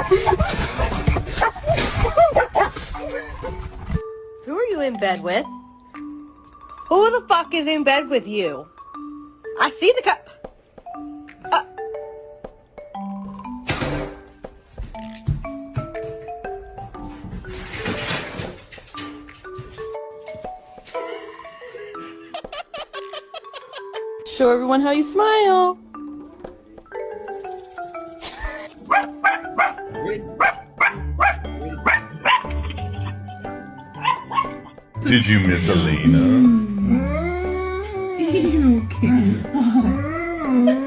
Who are you in bed with? Who the fuck is in bed with you? I see the cup. Show everyone how you smile. Did you miss Alina? You can't.